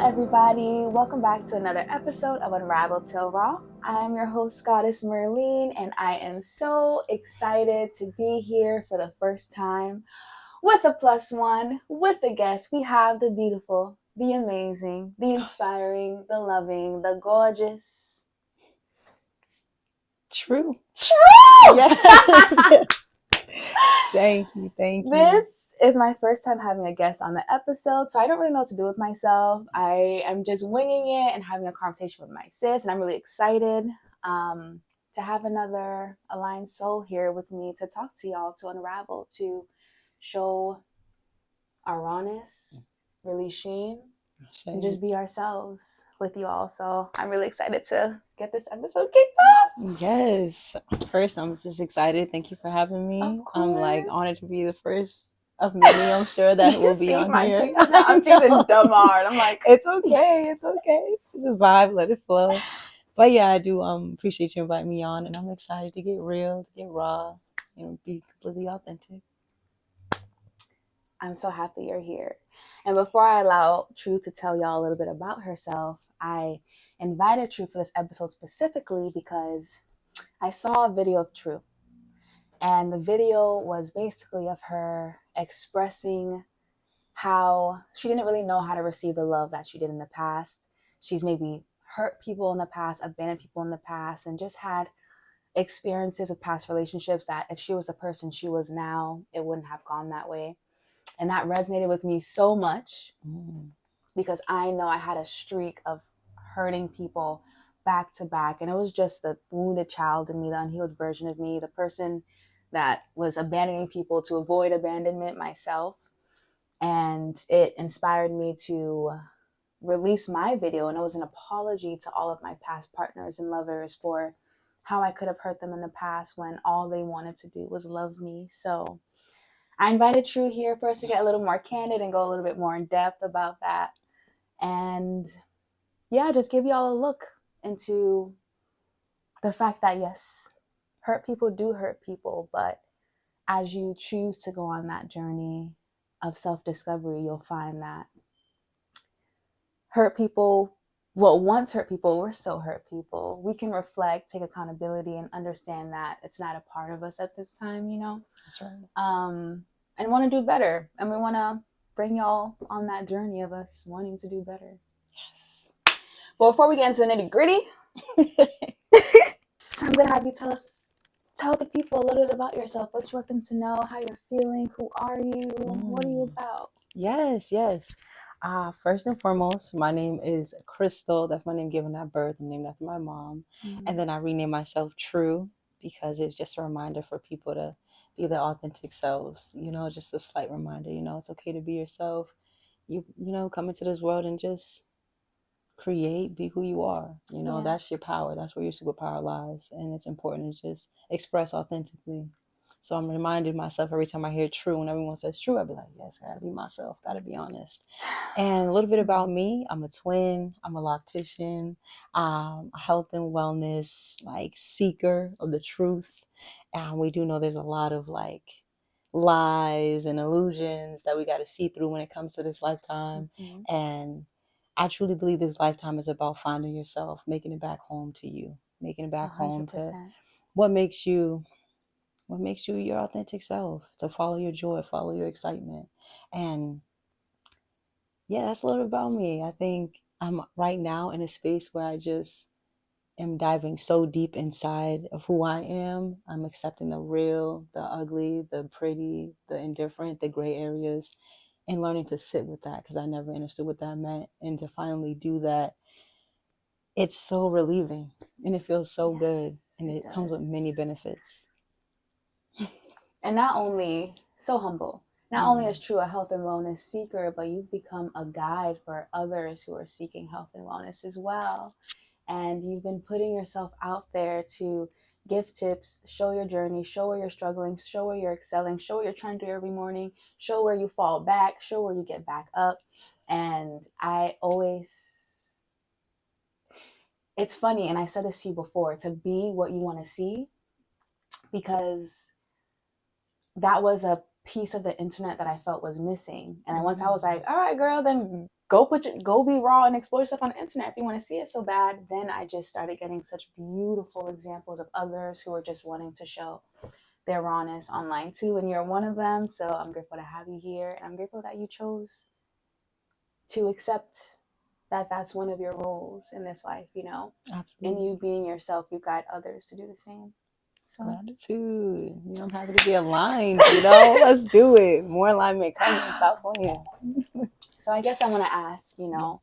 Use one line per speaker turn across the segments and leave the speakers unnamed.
everybody. Welcome back to another episode of Unravel Till Raw. I'm your host, Goddess Merlene, and I am so excited to be here for the first time with a plus one, with a guest. We have the beautiful, the amazing, the inspiring, the loving, the gorgeous.
Tru.
Yes!
Thank you.
This is my first time having a guest on the episode, so I don't really know what to do with myself. I am just winging it and having a conversation with my sis, and I'm really excited to have another aligned soul here with me to talk to y'all, to unravel, to show our rawness, release shame, and just be ourselves with you all. So I'm really excited to get this episode kicked off.
Yes. First, I'm just excited. Thank you for having me. I'm honored to be the first of many. I'm sure that will be on here.
I'm choosing dumb hard. I'm like,
it's okay. It's a vibe. Let it flow. But yeah, I do appreciate you inviting me on, and I'm excited to get real, to get raw, be completely authentic.
I'm so happy you're here. And before I allow Tru to tell y'all a little bit about herself, I invited Tru for this episode specifically because I saw a video of Tru. And the video was basically of her expressing how she didn't really know how to receive the love that she did in the past. She's maybe hurt people in the past, abandoned people in the past, and just had experiences with past relationships that if she was the person she was now, it wouldn't have gone that way. And that resonated with me so much because I know I had a streak of hurting people back to back. And it was just the wounded child in me, the unhealed version of me, the person that was abandoning people to avoid abandonment myself. And it inspired me to release my video. And it was an apology to all of my past partners and lovers for how I could have hurt them in the past when all they wanted to do was love me. So I invited Tru here for us to get a little more candid and go a little bit more in depth about that. And yeah, just give y'all a look into the fact that yes, hurt people do hurt people, but as you choose to go on that journey of self-discovery, you'll find that once hurt people, we're still hurt people. We can reflect, take accountability, and understand that it's not a part of us at this time,
That's right.
And want to do better. And we want to bring y'all on that journey of us wanting to do better.
Yes.
But before we get into the nitty gritty, I'm going to have you tell the people a little bit about yourself, what you want them to know, how you're feeling, who are you, what are you about?
Yes. First and foremost, my name is Krystal. That's my name given at birth. I'm named after my mom. And then I renamed myself Tru because it's just a reminder for people to be their authentic selves. Just a slight reminder, it's okay to be yourself. You come into this world and just create, be who you are. That's your power. That's where your superpower lies. And it's important to just express authentically. So I'm reminding myself every time I hear Tru, when everyone says Tru, I'll be like, yes, I gotta be myself, gotta be honest. And a little bit about me, I'm a twin, I'm a loctician, a health and wellness seeker of the truth. And we do know there's a lot of lies and illusions that we got to see through when it comes to this lifetime. And I truly believe this lifetime is about finding yourself, making it back home to you, making it back 100%. Home to what makes you your authentic self, to follow your joy, follow your excitement. And yeah, that's a little about me. I think I'm right now in a space where I just am diving so deep inside of who I am. I'm accepting the real, the ugly, the pretty, the indifferent, the gray areas, and learning to sit with that because I never understood what that meant. And to finally do that, it's so relieving and it feels so good. And it comes with many benefits.
And not only so humble, not only is Tru a health and wellness seeker, but you've become a guide for others who are seeking health and wellness as well. And you've been putting yourself out there to give tips, show your journey, show where you're struggling, show where you're excelling, show what you're trying to do every morning, show where you fall back, show where you get back up. And it's funny, and I said this to you before, to be what you want to see, because that was a piece of the internet that I felt was missing. And then once I was like, all right, girl, then go be raw and explore yourself on the internet if you want to see it so bad. Then I just started getting such beautiful examples of others who are just wanting to show their rawness online too, and you're one of them. So I'm grateful to have you here, and I'm grateful that you chose to accept that that's one of your roles in this life, you know.
Absolutely.
And you being yourself, you guide others to do the same. So
gratitude. You don't have to be aligned, you know. Let's do it. More alignment coming. Stop playing.
So I guess I want to ask, you know,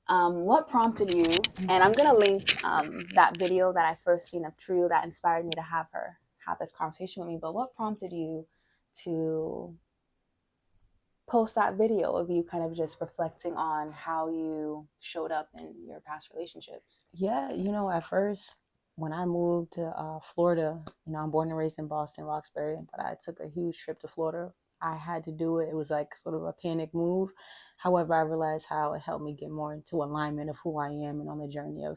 what prompted you? And I'm gonna link that video that I first seen of Tru that inspired me to have her have this conversation with me. But what prompted you to post that video of you kind of just reflecting on how you showed up in your past relationships?
Yeah, you know, at first when I moved to Florida, you know, I'm born and raised in Boston, Roxbury, but I took a huge trip to Florida. I had to do it. It was like sort of a panic move. However, I realized how it helped me get more into alignment of who I am and on the journey of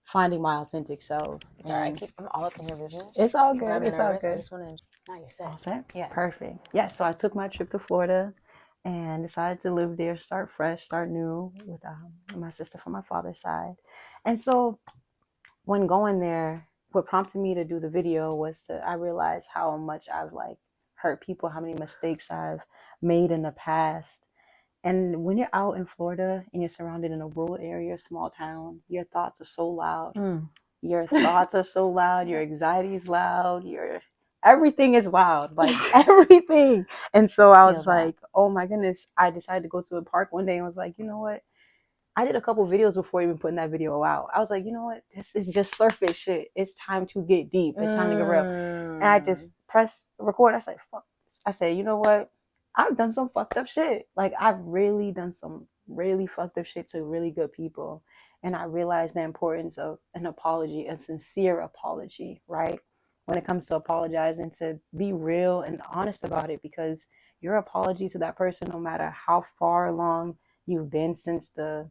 finding my authentic self.
Sorry, I'm all up in your business.
It's all good.
I'm
it's
nervous.
all good.
I just want to. Now you're set.
All set?
Yes.
Perfect. Yeah, so I took my trip to Florida and decided to live there, start fresh, start new with my sister from my father's side. And so when going there, what prompted me to do the video was that I realized how much I've like hurt people, how many mistakes I've made in the past. And when you're out in Florida and you're surrounded in a rural area, small town, your thoughts are so loud. Your thoughts are so loud. Your anxiety is loud. Everything is loud, like everything. And so I was like, oh my goodness. I decided to go to a park one day and was like, you know what? I did a couple videos before even putting that video out. I was like, you know what? This is just surface shit. It's time to get deep. It's time to get real. And I just pressed record. I said, fuck this. I said, you know what? I've done some fucked up shit. Like, I've really done some really fucked up shit to really good people. And I realized the importance of an apology, a sincere apology, right? When it comes to apologizing, to be real and honest about it, because your apology to that person, no matter how far along you've been since the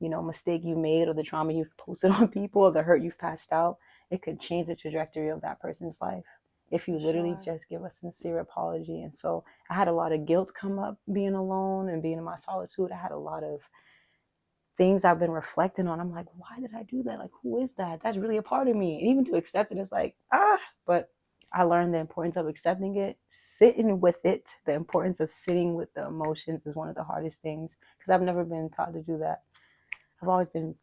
mistake you made or the trauma you've posted on people or the hurt you've passed out, it could change the trajectory of that person's life if you literally just give a sincere apology. And so I had a lot of guilt come up being alone and being in my solitude. I had a lot of things I've been reflecting on. I'm like, why did I do that? Like, who is that? That's really a part of me. And even to accept it, it's like, but I learned the importance of accepting it, sitting with it. The importance of sitting with the emotions is one of the hardest things, because I've never been taught to do that. I've always been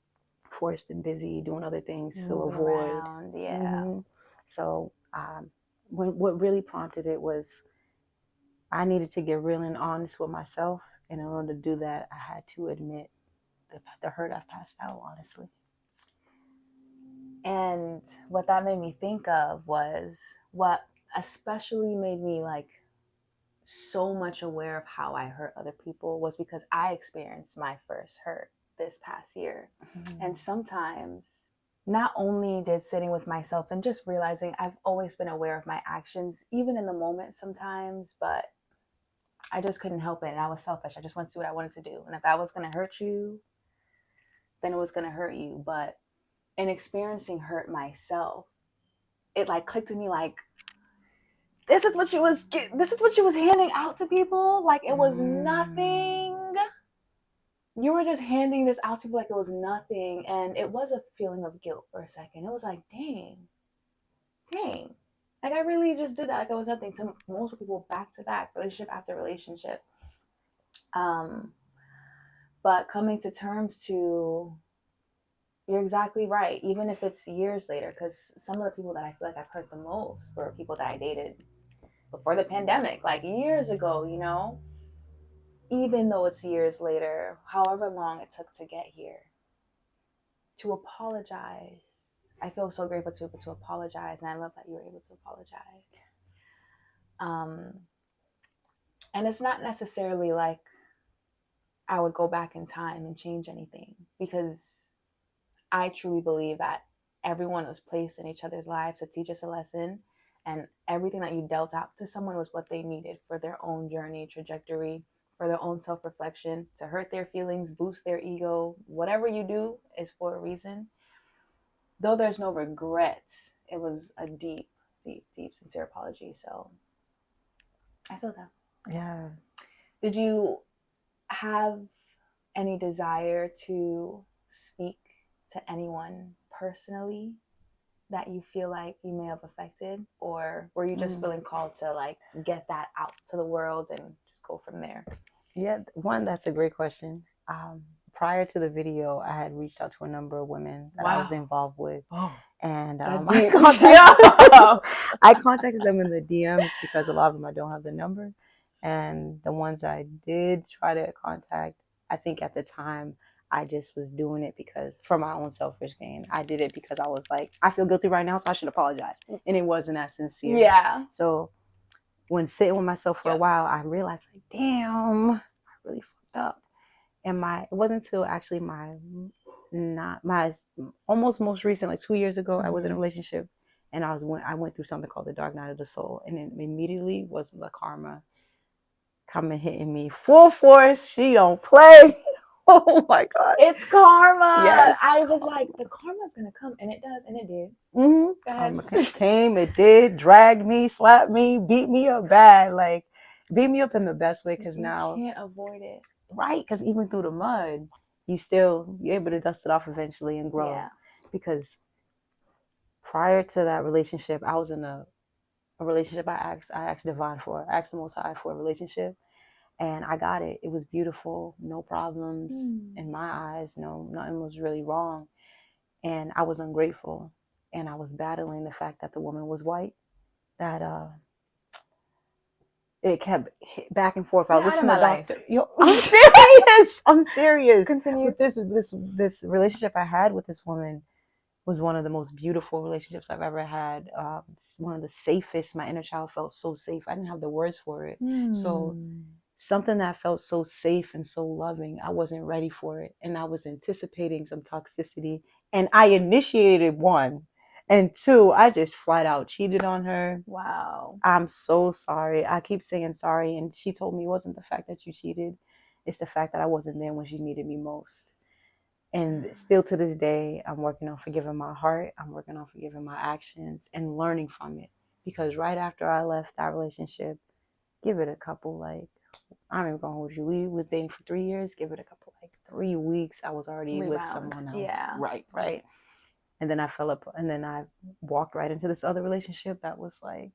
forced and busy doing other things to avoid. So what really prompted it was I needed to get real and honest with myself. And in order to do that, I had to admit the hurt I've passed out, honestly.
And what that made me think of was what especially made me like so much aware of how I hurt other people was because I experienced my first hurt this past year. And sometimes not only did sitting with myself and just realizing I've always been aware of my actions, even in the moment sometimes, but I just couldn't help it. And I was selfish. I just wanted to do what I wanted to do. And if that was going to hurt you, then it was going to hurt you. But in experiencing hurt myself, it like clicked to me like, this is what she was handing out to people. Like it was nothing. You were just handing this out to people like it was nothing. And it was a feeling of guilt for a second. It was like, dang. Like I really just did that. Like it was nothing to most people, back to back, relationship after relationship. But coming to terms to, you're exactly right. Even if it's years later, because some of the people that I feel like I've hurt the most were people that I dated before the pandemic, like years ago, you know, even though it's years later, however long it took to get here, to apologize. I feel so grateful to be able to apologize. And I love that you were able to apologize. And it's not necessarily like I would go back in time and change anything, because I truly believe that everyone was placed in each other's lives to teach us a lesson. And everything that you dealt out to someone was what they needed for their own journey, trajectory, for their own self-reflection, to hurt their feelings, boost their ego. Whatever you do is for a reason. Though there's no regret, it was a deep, deep, deep, sincere apology. So I feel that.
Yeah.
Did you have any desire to speak to anyone personally that you feel like you may have affected, or were you just feeling called to like get that out to the world and just go from there?
Yeah, one, that's a great question. Prior to the video, I had reached out to a number of women that I was involved with. And I contacted them in the DMs because a lot of them I don't have the number. And the ones I did try to contact, I think at the time I just was doing it because for my own selfish gain. I did it because I was like, I feel guilty right now, so I should apologize. And it wasn't as sincere.
Yeah.
So when sitting with myself for a while, I realized like, damn, I really fucked up. And it wasn't until actually my almost most recent, like 2 years ago, I was in a relationship, and I went through something called the dark night of the soul, and it immediately was the karma coming hitting me full force. She don't play. Oh my God,
it's karma.
Yes,
I was like, the karma's gonna come, and it does, and it did.
Karma came, it did, dragged me, slapped me, beat me up bad, like beat me up in the best way, because now
you can't avoid it,
right? Because even through the mud, you're able to dust it off eventually and grow.
Yeah.
Because prior to that relationship, I was in a relationship I asked divine for. I asked the Most High for a relationship, and I got it. It was beautiful, no problems in my eyes. No, nothing was really wrong. And I was ungrateful, and I was battling the fact that the woman was white. That it kept back and forth. I was listening to the doctor. I'm serious. I'm serious.
Continue.
With this relationship I had with this woman was one of the most beautiful relationships I've ever had. One of the safest. My inner child felt so safe. I didn't have the words for it. So something that felt so safe and so loving, I wasn't ready for it. And I was anticipating some toxicity. And I initiated one. And two, I just flat out cheated on her.
Wow.
I'm so sorry. I keep saying sorry. And she told me it wasn't the fact that you cheated. It's the fact that I wasn't there when she needed me most. And still to this day, I'm working on forgiving my heart. I'm working on forgiving my actions and learning from it. Because right after I left that relationship, give it a couple, like, I'm not even going to hold you. We was dating for 3 years. Give it a couple, like 3 weeks. I was already with someone else.
Yeah.
Right. And then I I walked right into this other relationship that was like,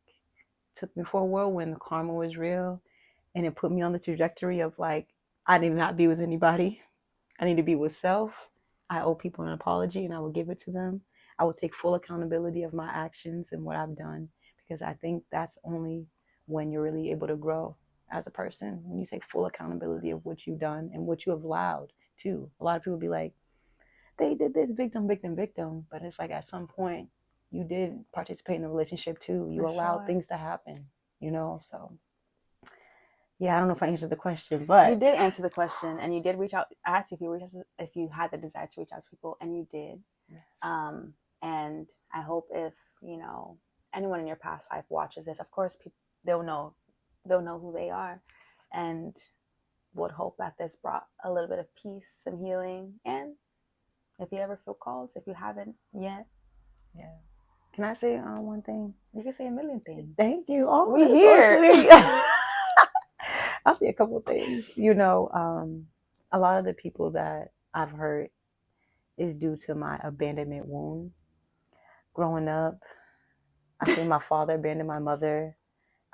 took me for a whirlwind. The karma was real. And it put me on the trajectory of like, I need to not be with anybody. I need to be with self. I owe people an apology, and I will give it to them. I will take full accountability of my actions and what I've done, because I think that's only when you're really able to grow as a person. When you take full accountability of what you've done and what you have allowed too. A lot of people be like, they did this, victim. But it's like, at some point, you did participate in the relationship too. You allowed things to happen, so. Yeah, I don't know if I answered the question, but
you did answer the question, and you did reach out. I asked you if you had the desire to reach out to people, and you did.
Yes.
And I hope if anyone in your past life watches this, of course, they'll know who they are, and would hope that this brought a little bit of peace and healing. And if you ever feel called, if you haven't yet,
yeah. Can I say one thing?
You can say a million things.
Thank you. Oh,
we here.
So I'll say a couple of things. A lot of the people that I've hurt is due to my abandonment wound. Growing up, I seen my father abandon my mother.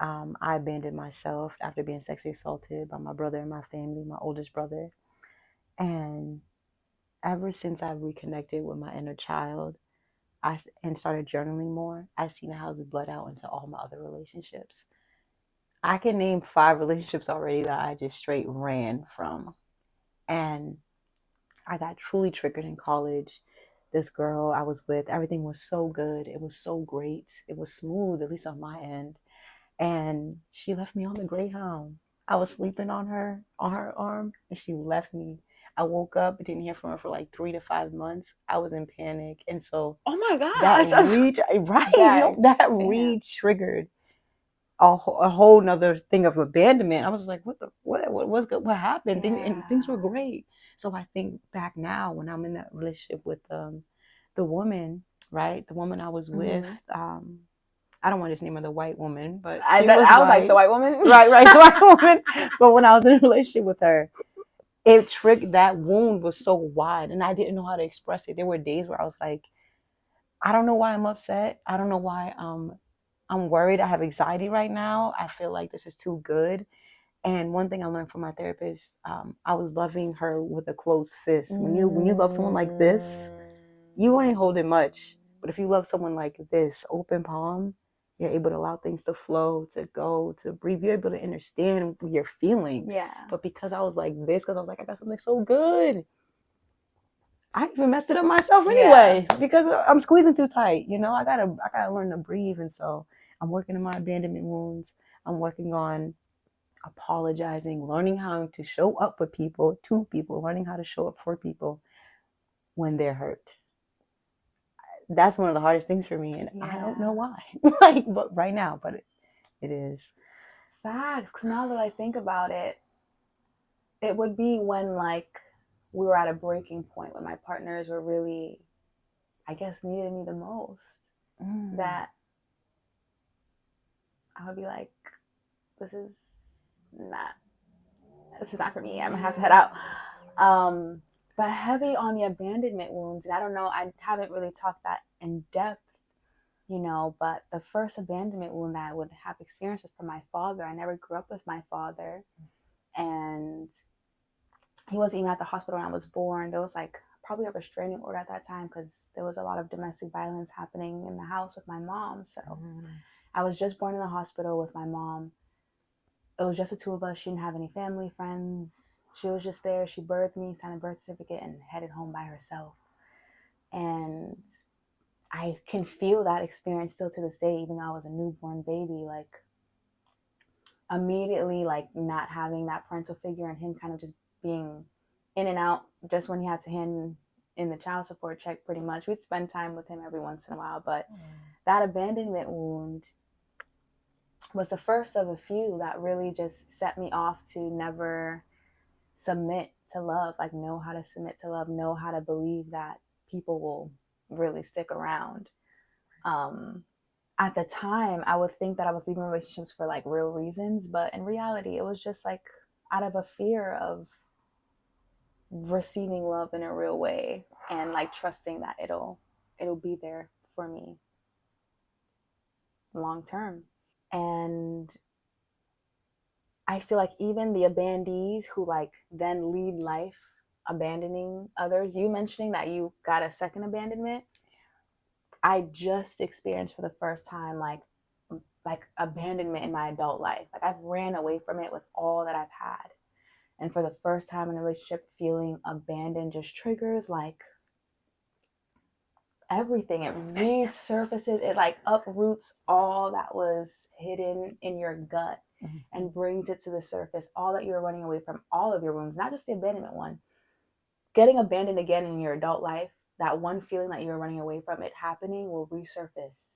I abandoned myself after being sexually assaulted by my brother and my family, my oldest brother. And ever since I've reconnected with my inner child, and started journaling more, I've seen how it's bled out into all my other relationships. I can name 5 relationships already that I just straight ran from. And I got truly triggered in college. This girl I was with, everything was so good. It was so great. It was smooth, at least on my end. And she left me on the Greyhound. I was sleeping on her arm, and she left me. I woke up, didn't hear from her for like 3 to 5 months. I was in panic. And so,
oh my God,
that re-triggered a whole nother thing of abandonment. I was like, what happened? And things were great. So I think back now when I'm in that relationship with the woman, right? The woman I was with, I don't want to just name her the white woman, but I was like,
the white woman.
Right, the white woman. But when I was in a relationship with her, it triggered, that wound was so wide and I didn't know how to express it. There were days where I was like, I don't know why I'm upset. I don't know why I'm worried. I have anxiety right now. I feel like this is too good. And one thing I learned from my therapist, I was loving her with a closed fist. When you love someone like this, you ain't holding much. But if you love someone like this, open palm, you're able to allow things to flow, to go, to breathe. You're able to understand your feelings.
Yeah.
But because I was like this, because I was like, I got something so good, I even messed it up myself anyway, because I'm squeezing too tight. You know, I gotta learn to breathe. And so I'm working on my abandonment wounds. I'm working on apologizing, learning how to show up with people, to people, learning how to show up for people when they're hurt. That's one of the hardest things for me, and I don't know why. But right now, but it is.
Facts. Because now that I think about it, it would be when like we were at a breaking point, when my partners were really, I guess, needed me the most. That I would be like, this is not for me. I'm gonna have to head out. But heavy on the abandonment wounds, and I don't know, I haven't really talked that in depth, you know, but the first abandonment wound that I would have experienced was from my father. I never grew up with my father, and he wasn't even at the hospital when I was born. There was like probably a restraining order at that time because there was a lot of domestic violence happening in the house with my mom. So I was just born in the hospital with my mom. It was just the two of us. She didn't have any family, friends. She was just there. She birthed me, signed a birth certificate, and headed home by herself. And I can feel that experience still to this day, even though I was a newborn baby. Like, immediately, like, not having that parental figure and him kind of just being in and out just when he had to hand in the child support check, pretty much. We'd spend time with him every once in a while. But that abandonment wound was the first of a few that really just set me off to never submit to love, like know how to submit to love, know how to believe that people will really stick around. At the time, I would think that I was leaving relationships for like real reasons, but in reality, it was just like out of a fear of receiving love in a real way and like trusting that it'll be there for me long term. And I feel like even the abandees who like then lead life abandoning others, you mentioning that you got a second abandonment, I just experienced for the first time like abandonment in my adult life. Like I've ran away from it with all that I've had. And for the first time in a relationship, feeling abandoned just triggers like everything. It resurfaces, it like uproots all that was hidden in your gut and brings it to the surface. All that you were running away from, all of your wounds, not just the abandonment one. Getting abandoned again in your adult life, that one feeling that you were running away from, it happening will resurface,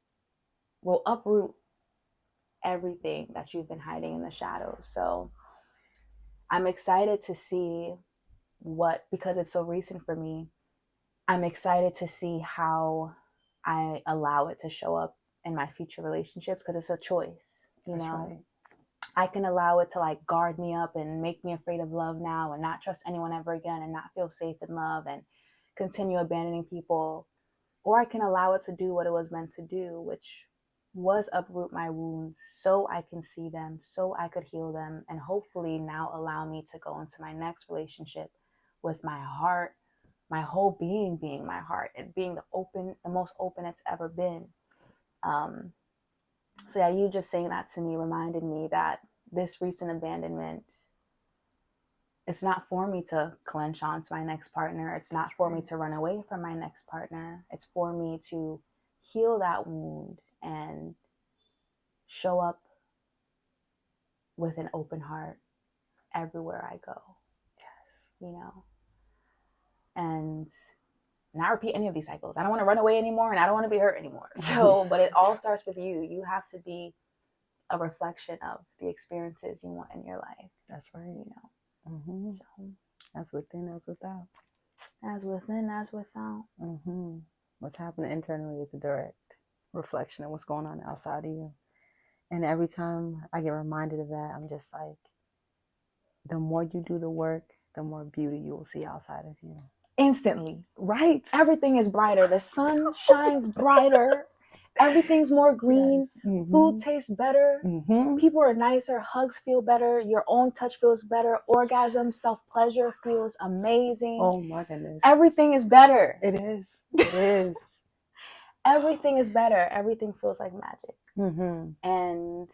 will uproot everything that you've been hiding in the shadows. So I'm excited to see because it's so recent for me, I'm excited to see how I allow it to show up in my future relationships, because it's a choice, you know. Right. I can allow it to like guard me up and make me afraid of love now and not trust anyone ever again and not feel safe in love and continue abandoning people. Or I can allow it to do what it was meant to do, which was uproot my wounds so I can see them, so I could heal them, and hopefully now allow me to go into my next relationship with my heart, my whole being my heart, and being the most open it's ever been. So yeah, you just saying that to me reminded me that this recent abandonment, it's not for me to clench on to my next partner. It's not for me to run away from my next partner. It's for me to heal that wound and show up with an open heart everywhere I go. Yes, you know, and not repeat any of these cycles. I don't want to run away anymore, and I don't want to be hurt anymore. So, but it all starts with you. You have to be a reflection of the experiences you want in your life.
That's right. You know, so, as within, as without.
As within, as without.
What's happening internally is a direct reflection of what's going on outside of you. And every time I get reminded of that, I'm just like, the more you do the work, the more beauty you will see outside of you.
Instantly.
Right.
Everything is brighter. The sun shines brighter. Everything's more green.
Yes. Mm-hmm.
Food tastes better.
Mm-hmm.
People are nicer. Hugs feel better. Your own touch feels better. Orgasm, self-pleasure feels amazing.
Oh my goodness.
Everything is better.
It is. It is.
Everything is better. Everything feels like magic.
Mm-hmm.
And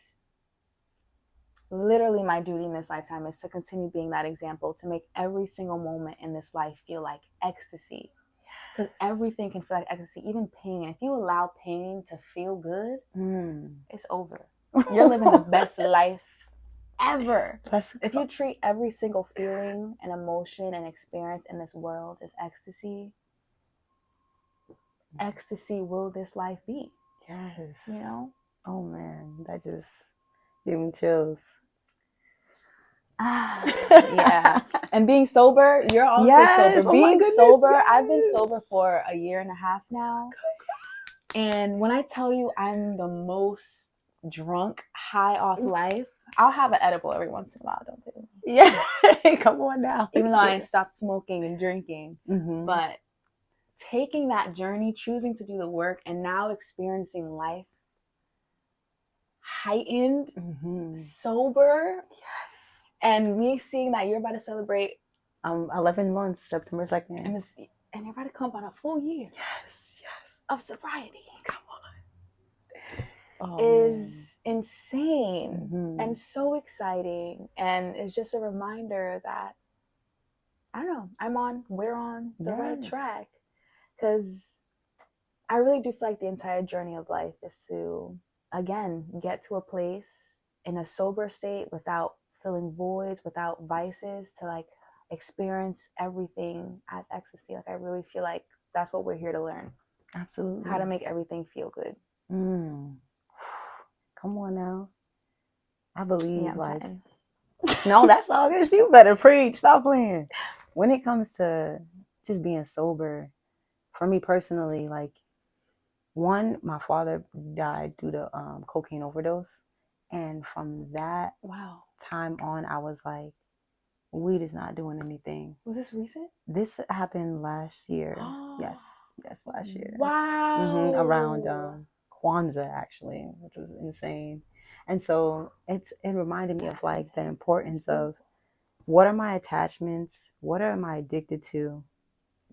literally my duty in this lifetime is to continue being that example, to make every single moment in this life feel like ecstasy. Because everything can feel like ecstasy, even pain. If you allow pain to feel good, it's over. You're living the best life ever. If you treat every single feeling and emotion and experience in this world as ecstasy, ecstasy will this life be.
Yes.
You know?
Oh man, that just gave me chills.
Yeah. And being sober, you're also sober. Being sober, I've been sober for 1.5 years now. And when I tell you I'm the most drunk, high off life, I'll have an edible every once in a while, don't you?
Yeah. Come on now.
Even though I stopped smoking and drinking. Mm-hmm. But taking that journey, choosing to do the work, and now experiencing life heightened, sober. Yes. And me seeing that you're about to celebrate
11 months, September 2nd.
And you're about to come up on a full year.
Yes.
Of sobriety.
Come on.
Is insane and so exciting. And it's just a reminder that, I don't know, we're on the right track. Because I really do feel like the entire journey of life is to, again, get to a place in a sober state without filling voids, without vices, to like experience everything as ecstasy. Like I really feel like that's what we're here to learn.
Absolutely.
How to make everything feel good.
Come on now. I believe
yeah,
no, that's all good. You better preach. Stop playing. When it comes to just being sober, for me personally, like, one, my father died due to cocaine overdose. And from that time on, I was like, weed is not doing anything.
Was this recent?
This happened last year. Yes, last year.
Wow.
Around Kwanzaa, actually, which was insane. And so it reminded me of like the importance of, what are my attachments? What am I addicted to?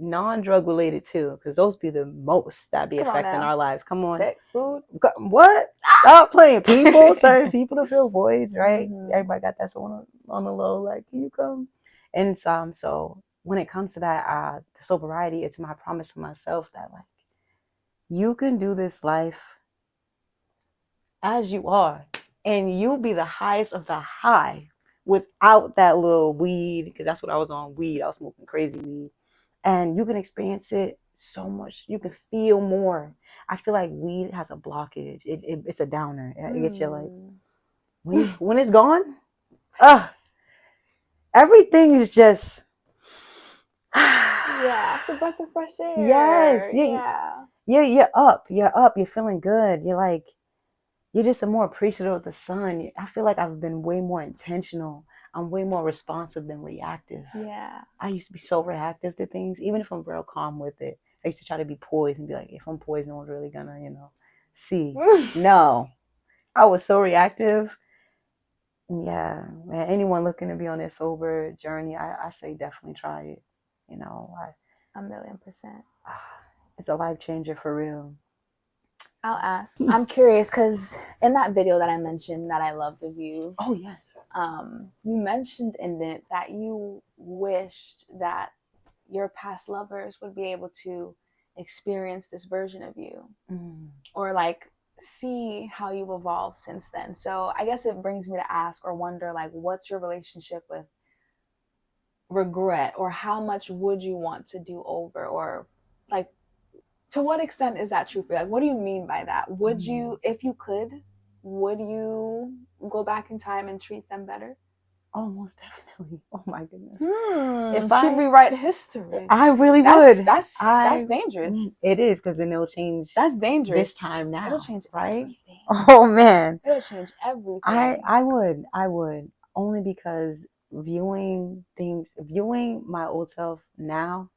Non-drug related too, because those be the most that be affecting our lives. Come on.
Sex, food.
What? Stop playing. People, certain people to fill voids, right? Everybody got that on the low, like, can you come? And so when it comes to that, the sobriety, it's my promise to myself that, like, you can do this life as you are, and you'll be the highest of the high without that little weed, because that's what I was on, weed. I was smoking crazy weed. And you can experience it so much. You can feel more. I feel like weed has a blockage. It's a downer. It gets you like, when it's gone, everything is just
it's a breath of fresh air.
Yes. You're up. You're feeling good. You're just more appreciative of the sun. I feel like I've been way more intentional. I'm way more responsive than reactive.
Yeah.
I used to be so reactive to things, even if I'm real calm with it. I used to try to be poised and be like, if I'm poised, no one's really gonna, see. No. I was so reactive. Yeah. Man, anyone looking to be on this sober journey, I say definitely try it.
1,000,000%.
It's a life changer for real.
I'll ask. I'm curious because in that video that I mentioned that I loved of you.
Oh, yes.
You mentioned in it that you wished that your past lovers would be able to experience this version of you or like see how you've evolved since then. So I guess it brings me to ask or wonder, like, what's your relationship with regret, or how much would you want to do over, or like, to what extent is that true for you? Like, what do you mean by that? Would you, if you could, would you go back in time and treat them better?
Oh, most definitely. Oh my goodness.
Should we write history?
I really would.
That's dangerous.
It is, because then it'll change.
That's dangerous.
This time now.
It'll change everything.
Oh man.
It'll change everything.
I would. Only because viewing my old self now,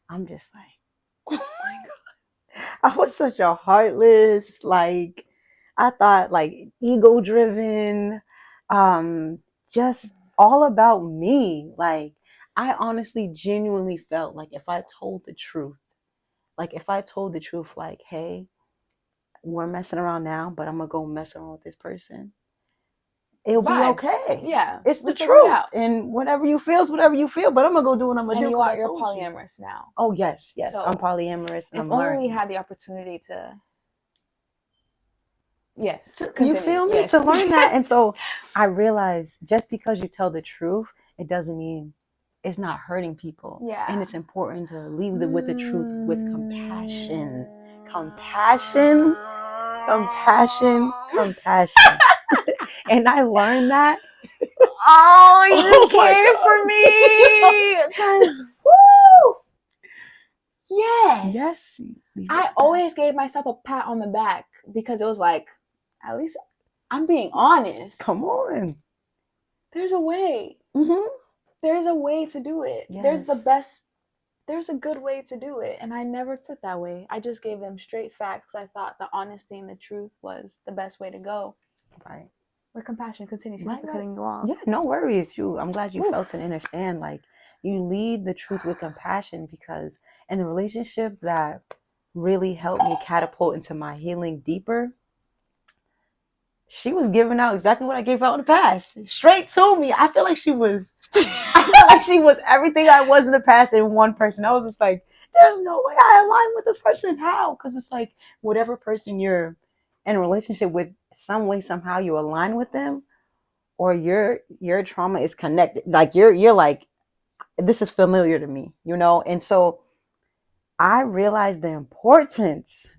I'm just like, oh my God, I was such a heartless, like, I thought like ego driven, just all about me. Like, I honestly genuinely felt like if I told the truth, like, hey, we're messing around now, but I'm gonna go mess around with this person, it'll be
Vibes.
okay.
Yeah.
It's
we
the
figured it
truth.
out.
And whatever you feel is whatever you feel, but I'm gonna go do what I'm gonna
And
do because I
you're
told you.
polyamorous now.
Oh yes,
So
I'm polyamorous and
if
I'm
only
learning.
we had the opportunity to, yes,
You
continue.
feel me?
Yes.
To learn that. And so I realized just because you tell the truth, it doesn't mean it's not hurting people.
Yeah.
And it's important to leave with the truth with compassion. Compassion. And I learned that.
Oh, you
Oh my
came
God.
for me. Because, woo! Yes.
Yes.
I always gave myself a pat on the back because it was like, at least I'm being honest.
Come on.
There's a way.
Mm-hmm.
There's a way to do it.
Yes.
There's a good way to do it. And I never took that way. I just gave them straight facts. I thought the honesty and the truth was the best way to go.
Right.
With compassion, continue.
Right.
Cutting you off.
Yeah, no worries. I'm glad you felt and understand. Like, you lead the truth with compassion, because in the relationship that really helped me catapult into my healing deeper, she was giving out exactly what I gave out in the past, straight to me. I feel like she was everything I was in the past in one person. I was just like, there's no way I align with this person. How? Because it's like, whatever person you're in a relationship with, some way, somehow you align with them, or your trauma is connected. Like, you're like, this is familiar to me, And so I realized the importance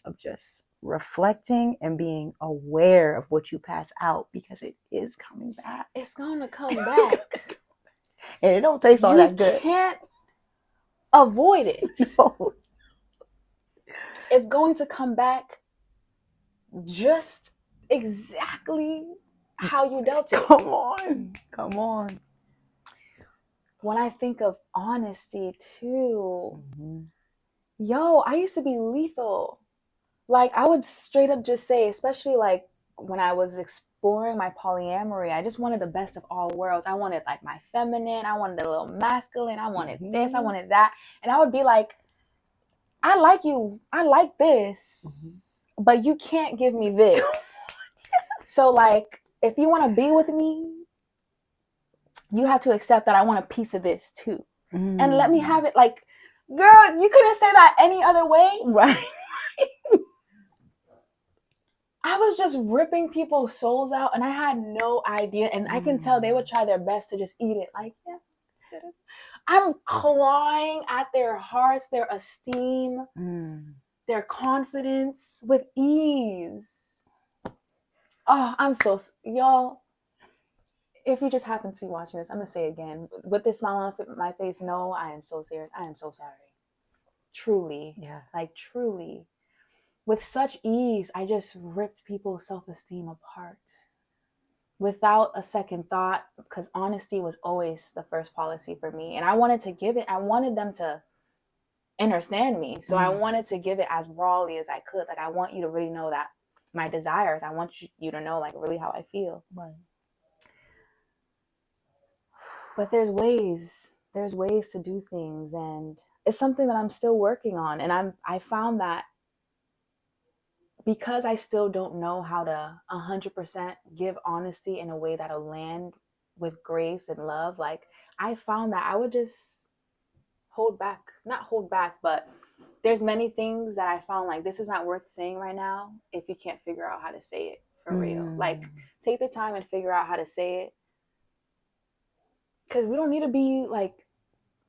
of just reflecting and being aware of what you pass out, because it is coming back.
It's gonna come back.
And it don't taste all that good.
You can't avoid it.
No.
It's going to come back just exactly how you dealt it.
Come on.
When I think of honesty too, yo, I used to be lethal. Like, I would straight up just say, especially like when I was exploring my polyamory, I just wanted the best of all worlds. I wanted like my feminine, I wanted a little masculine, I wanted this, I wanted that. And I would be like, I like you, I like this, but you can't give me this. So like, if you want to be with me, you have to accept that I want a piece of this too. And let me have it. Like, girl, you couldn't say that any other way.
Right.
I was just ripping people's souls out, and I had no idea. And I can tell they would try their best to just eat it. Like, yeah, I'm clawing at their hearts, their esteem, their confidence with ease. Oh, I'm so, y'all, if you just happen to be watching this, I'm going to say again, with this smile on my face, no, I am so serious. I am so sorry. Truly.
Yeah.
Like, truly. With such ease, I just ripped people's self-esteem apart without a second thought, because honesty was always the first policy for me. And I wanted to give it, I wanted them to understand me. So I wanted to give it as rawly as I could. Like, I want you to really know that my desires, I want you to know like really how I feel.
Right.
But there's ways to do things, and it's something that I'm still working on. And I found that because I still don't know how to 100% give honesty in a way that'll land with grace and love, like, I found that I would just not hold back, but there's many things that I found like, this is not worth saying right now if you can't figure out how to say it for real. Like, take the time and figure out how to say it. Because we don't need to be like,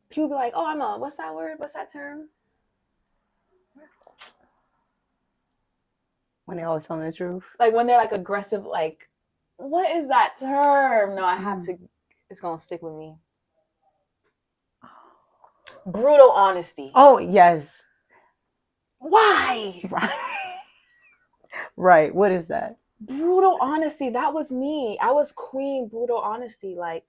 people be like, oh, what's that word? What's that term?
When they're always telling the truth.
Like, when they're like aggressive, like, what is that term? No, I have to, it's going to stick with me. Brutal honesty.
Oh, yes.
Why?
Right. Right. What is that?
Brutal honesty. That was me. I was queen brutal honesty. Like,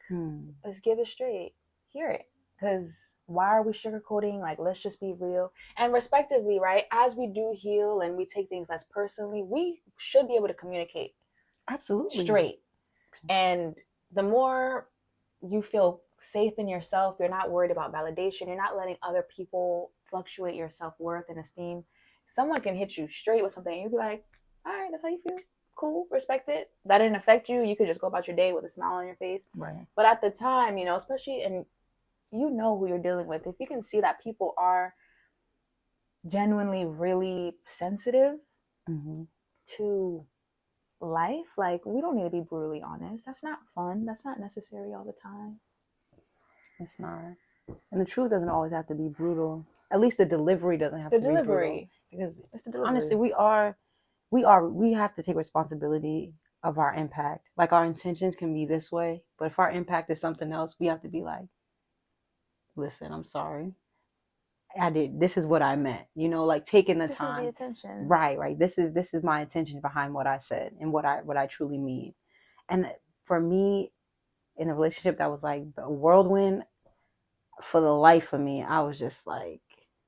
let's give it straight. Hear it. Because why are we sugarcoating? Like, let's just be real. And respectively, right? As we do heal and we take things less personally, we should be able to communicate
Absolutely.
straight. And the more you feel safe in yourself, you're not worried about validation, you're not letting other people fluctuate your self-worth and esteem. Someone can hit you straight with something and you'll be like, all right, that's how you feel. Cool, respect it. That didn't affect you. You could just go about your day with a smile on your face.
Right.
But at the time, you know, especially, and you know who you're dealing with, if you can see that people are genuinely really sensitive to life, like, we don't need to be brutally honest. That's not fun. That's not necessary all the time.
It's not. And the truth doesn't always have to be brutal. At least the delivery doesn't have to be brutal. Because
it's the delivery.
Honestly, we have to take responsibility of our impact. Like, our intentions can be this way, but if our impact is something else, we have to be like, listen, I'm sorry. This is what I meant. You know, like, taking the time.
This is the attention.
Right. This is my intention behind what I said and what I truly mean. And for me, in a relationship that was like a whirlwind, for the life of me, I was just like,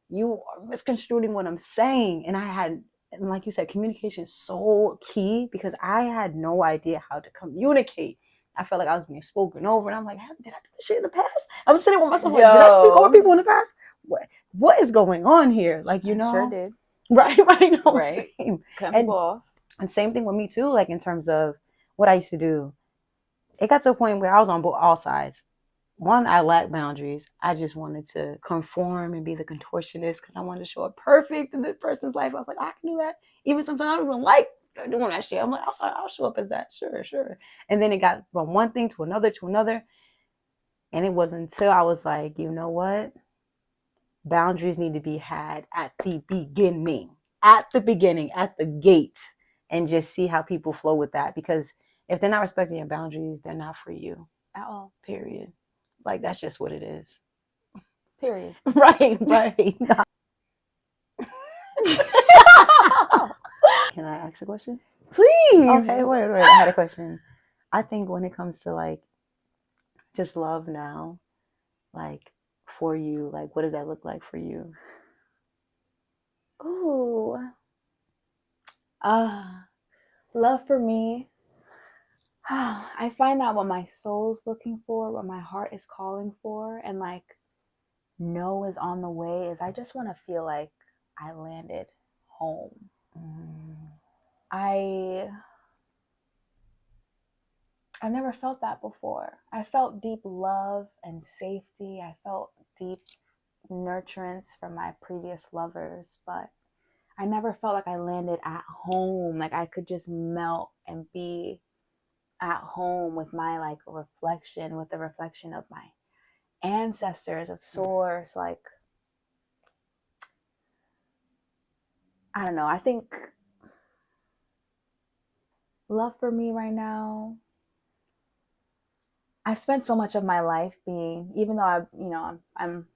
you are misconstruing what I'm saying. And like you said, communication is so key, because I had no idea how to communicate. I felt like I was being spoken over, and I'm like, did I do this shit in the past? I was sitting with myself like, did I speak over people in the past? What is going on here? Like, you know,
I sure did.
Right. No, right. Same.
Cut people off.
And same thing with me too. Like, in terms of what I used to do, it got to a point where I was on all sides. One, I lacked boundaries. I just wanted to conform and be the contortionist because I wanted to show up perfect in this person's life. I was like, I can do that. Even sometimes I don't even like doing that shit. I'm like, I'll show up as that. Sure. And then it got from one thing to another. And it wasn't until I was like, you know what? Boundaries need to be had at the beginning, at the gate, and just see how people flow with that. Because if they're not respecting your boundaries, they're not for you
at all.
Period. Like, that's just what it is.
Period.
Right. Can I ask a question?
Please.
Okay, wait. I had a question. I think when it comes to, like, just love now, like, for you, like, what does that look like for you?
Ooh. Love for me. I find that what my soul's looking for, what my heart is calling for, and like know is on the way, is I just want to feel like I landed home. I've never felt that before. I felt deep love and safety. I felt deep nurturance from my previous lovers, but I never felt like I landed at home. Like I could just melt and be at home with my like reflection, with the reflection of my ancestors, of source. Like, I don't know. I think love for me right now, I've spent so much of my life being, even though I'm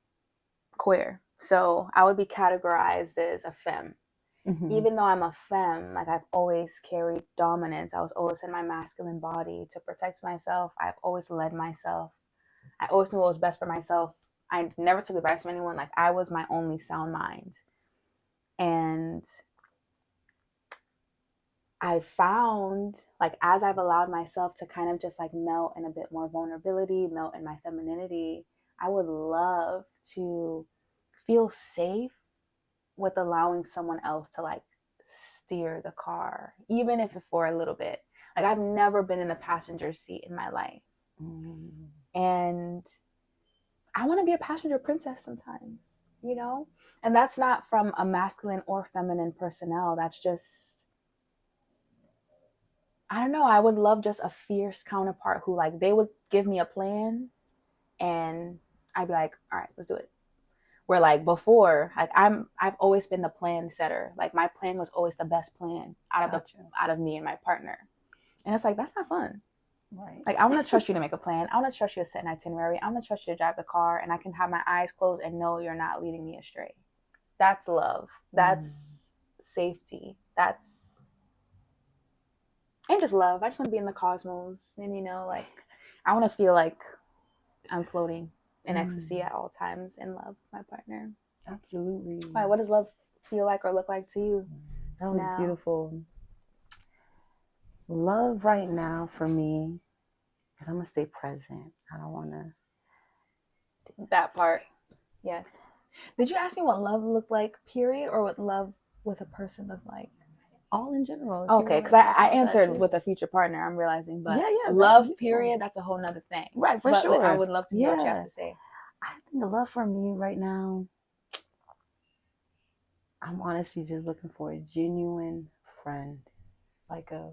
queer, so I would be categorized as a femme. Even though I'm a femme, like I've always carried dominance. I was always in my masculine body to protect myself. I've always led myself. I always knew what was best for myself. I never took advice from anyone. Like I was my only sound mind. And I found, like, as I've allowed myself to kind of just like melt in a bit more vulnerability, melt in my femininity, I would love to feel safe with allowing someone else to like steer the car, even if it's for a little bit. Like I've never been in the passenger seat in my life. And I want to be a passenger princess sometimes, you know? And that's not from a masculine or feminine personnel. That's just, I don't know. I would love just a fierce counterpart who like, they would give me a plan and I'd be like, all right, let's do it. Where like before, like I've always been the plan setter. Like my plan was always the best plan out of me and my partner. And it's like, that's not fun.
Right.
Like I want to trust you to make a plan. I want to trust you to set an itinerary. I want to trust you to drive the car, and I can have my eyes closed and know you're not leading me astray. That's love. That's safety. That's And just love. I just want to be in the cosmos, and like I want to feel like I'm floating in ecstasy at all times in love with my partner.
Absolutely.
Why? What does love feel like or look like to you?
That was
now?
Beautiful. Love right now for me, because I'm gonna stay present. I don't want to.
That part. Yes. Did you ask me what love looked like, period, or what love with a person looked like?
All in general.
Okay, because I answered with a future partner, I'm realizing, but love, period, that's a whole nother thing.
Right, for
but
sure.
I would love to hear what you have to say.
I think the love for me right now, I'm honestly just looking for a genuine friend, like a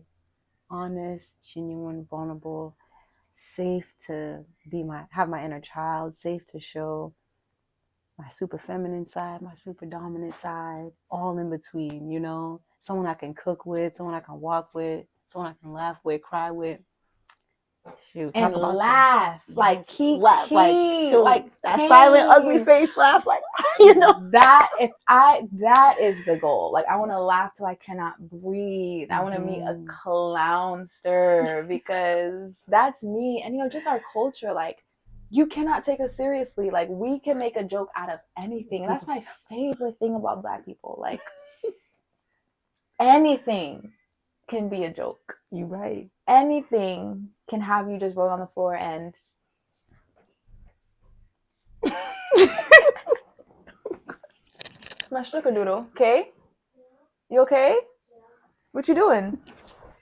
honest, genuine, vulnerable, safe to have my inner child, safe to show my super feminine side, my super dominant side, all in between, someone I can cook with, someone I can walk with, someone I can laugh with, cry with. Shoot,
and laugh like
laugh like that
pain.
Silent ugly face laugh, like
that is the goal. Like I want to laugh till I cannot breathe. I want to meet a clownster because that's me. And just our culture, like you cannot take us seriously. Like we can make a joke out of anything. And that's my favorite thing about Black people. Like anything can be a joke.
You're right.
Anything can have you just roll on the floor and smash doodle. Okay? You okay? What you doing?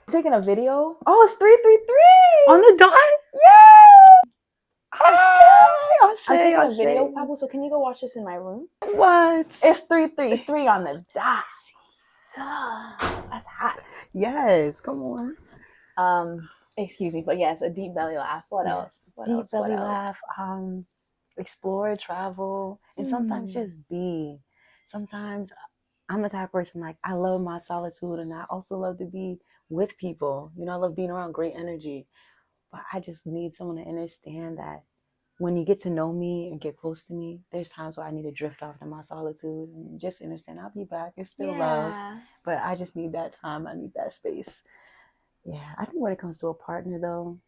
Taking a video? Oh, it's 333
on the dot.
Yay!
I'm
taking a video, Pablo. So can you go watch this in my room?
What?
It's 333 on the dot. That's hot.
Yes, come on.
Excuse me, but yes, a deep belly laugh. What else?
Deep belly laugh. Explore, travel, and sometimes just be. Sometimes I'm the type of person, like, I love my solitude, and I also love to be with people. I love being around great energy. But I just need someone to understand that when you get to know me and get close to me, there's times where I need to drift off in my solitude and just understand I'll be back. It's still love. But I just need that time. I need that space. Yeah, I think when it comes to a partner, though,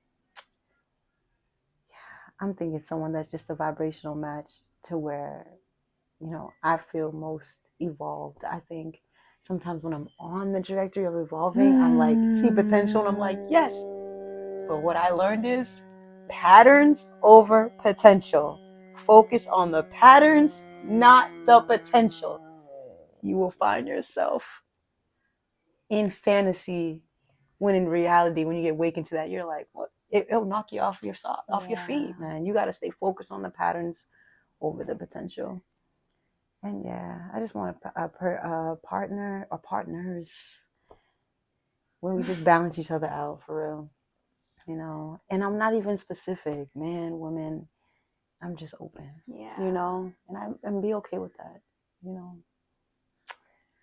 I'm thinking someone that's just a vibrational match to where, I feel most evolved. I think sometimes when I'm on the trajectory of evolving, I'm like, see potential, and I'm like, yes. But what I learned is patterns over potential. Focus on the patterns, not the potential. You will find yourself in fantasy when in reality, when you get wakened to that, you're like, what? It'll knock you off your feet, man. You got to stay focused on the patterns over the potential. And I just want a partner or partners where we just balance each other out for real, And I'm not even specific, man, woman. I'm just open, and be okay with that,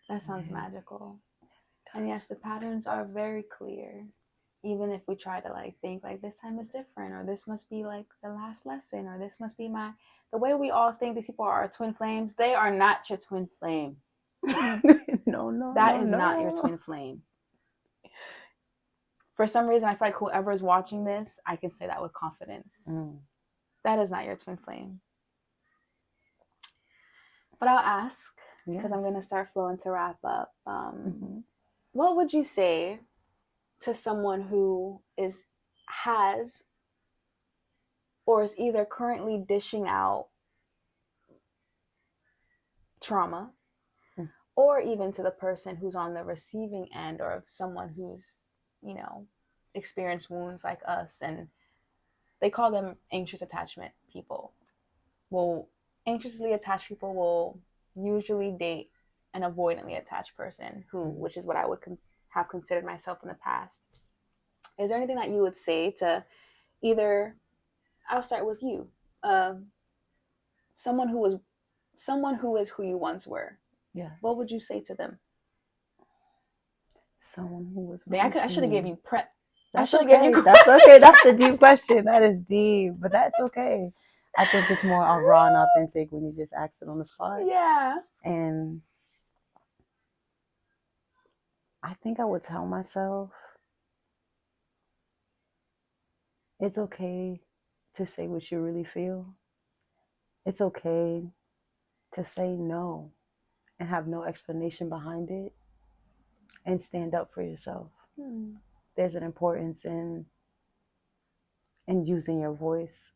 That sounds magical. And yes, the patterns are very clear. Even if we try to think this time is different, or this must be like the last lesson, or this must be the way we all think these people are our twin flames, they are not your twin flame.
No.
That is not your twin flame. For some reason, I feel like whoever is watching this, I can say that with confidence. That is not your twin flame. But I'll ask, because I'm going to start flowing to wrap up. What would you say to someone who has or is either currently dishing out trauma, or even to the person who's on the receiving end, or of someone who's experienced wounds like us, and they call them anxious attachment people? Well, anxiously attached people will usually date an avoidantly attached person, which is what I would have considered myself in the past. Is there anything that you would say to either, I'll start with you, someone who is who you once were?
Yeah.
What would you say to them?
Someone who was.
I should have gave you prep.
That's okay. That's okay. That's the deep question. That is deep, but that's okay. I think it's more raw and authentic when you just ask it on the spot.
Yeah.
And I think I would tell myself It's okay to say what you really feel. It's okay to say no and have no explanation behind it and stand up for yourself. There's an importance in using your voice.